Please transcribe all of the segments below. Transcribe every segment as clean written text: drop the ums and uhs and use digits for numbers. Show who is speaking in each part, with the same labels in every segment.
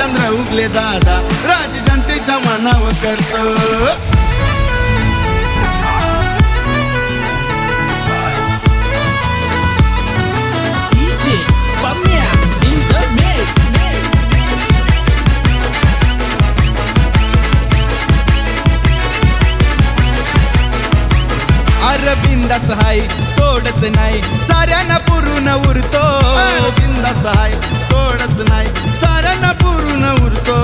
Speaker 1: हरिश्चंद्र उगले दादा राज जनतेच्या मनावर करतो।
Speaker 2: बिंदास हाय तोडच नाही साऱ्यांना पुरून उरतो।
Speaker 1: बिंदास हाय तोडच नाही साऱ्यांना पुरून उरतो।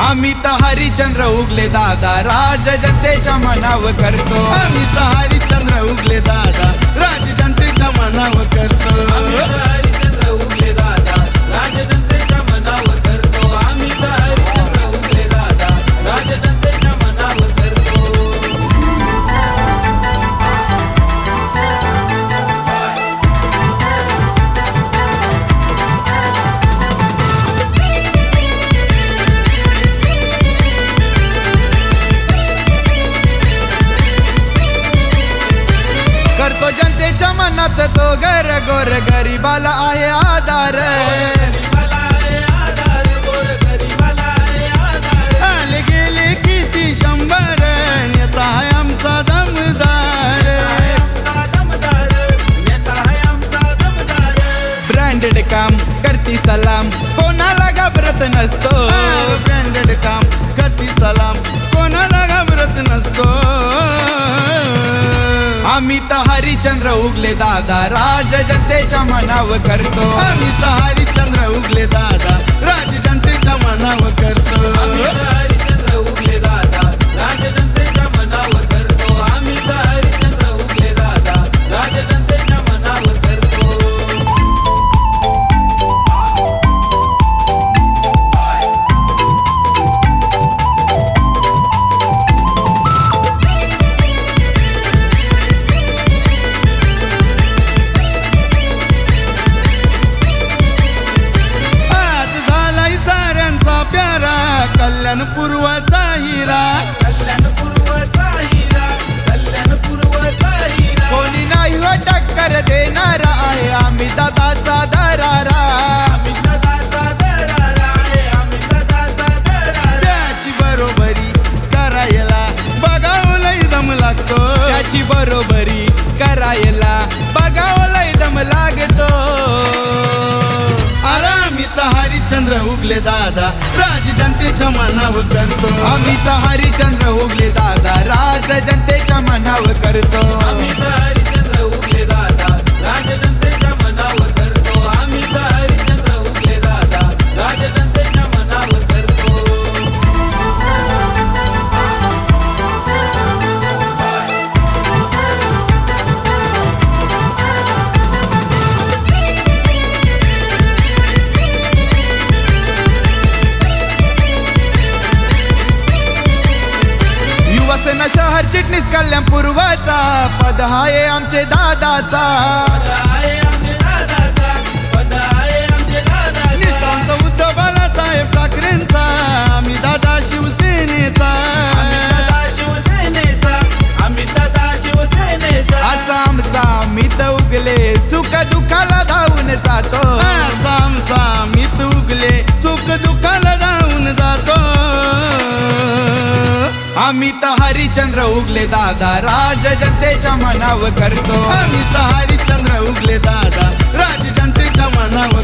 Speaker 2: आम्ही तर हरिश्चंद्र उगले दादा राज जनतेच्या मनावर करतो।
Speaker 1: आम्ही तर हरिश्चंद्र उगले दादा राज जनतेच्या मनावर करतो।
Speaker 2: हरिश्चंद्र उगले दादा राज जनतेच्या मनावर करतो। आम्ही तर हरिश्चंद्र उगले दादा राज जनतेच्या मनावर करतो। करतो जनतेच्या मनात तो घर गोर गरीबाला आहे आधार।
Speaker 1: आले गेले किती 100 नेता आहे आमचा दमदार।
Speaker 2: ब्रँडेड काम करती सलाम कोणाला घाबरत नसतो।
Speaker 1: ब्रँडेड काम करती सलाम कोणाला घाबरत नसतो।
Speaker 2: आम्ही तर हरिश्चंद्र उगले दादा राज जनतेच्या मनावर करतो।
Speaker 1: आम्ही तर हरिश्चंद्र उगले दादा राज जनतेच्या मनावर करतो।
Speaker 2: हरिश्चंद्र उगले दादा राज जनतेच्या मनावर करतो। आम्ही तर हरिश्चंद्र उगले दादा राज जनतेच्या मनावर करतो।
Speaker 1: पूर्वचा हिरा
Speaker 2: कोणी नाही हो टक्कर देणारा आहे आम्ही दादाचा दरारा।
Speaker 1: त्याची बरोबरी करायला बघावं लय दम लागतो।
Speaker 2: त्याची बरोबरी करायला बघावं लय दम लागतो।
Speaker 1: आम्ही तर हरिश्चंद्र उगले दादा राज जनतेच्या मनावर करतो।
Speaker 2: आम्ही तर हरिश्चंद्र उगले दादा राज जनतेच्या मनावर करतो। आम्ही तर हरिश्चंद्र उगले दादा राज जनतेच्या मनावर करतो। आम्ही तर हरिश्चंद्र उगले दादा राज जनतेच्या मनावर करतो। युवासेना शहर चिटणीस कल्याण पूर्वाचा पद आहे आमचे दादाचा।
Speaker 1: नितांत उद्धव बाळासाहेब ठाकरेंचा आम्ही दादा शिवसेनेचा।
Speaker 2: असा आमचा मित उगले सुख दुःखाला धावून जातो।
Speaker 1: असा आमचा मित उगले सुख दुःखाला धावून जातो।
Speaker 2: आम्ही तर हरिश्चंद्र उगले दादा राज जनतेच्या मनावर करतो।
Speaker 1: आम्ही तर हरिश्चंद्र उगले दादा राज जनतेच्या मनावर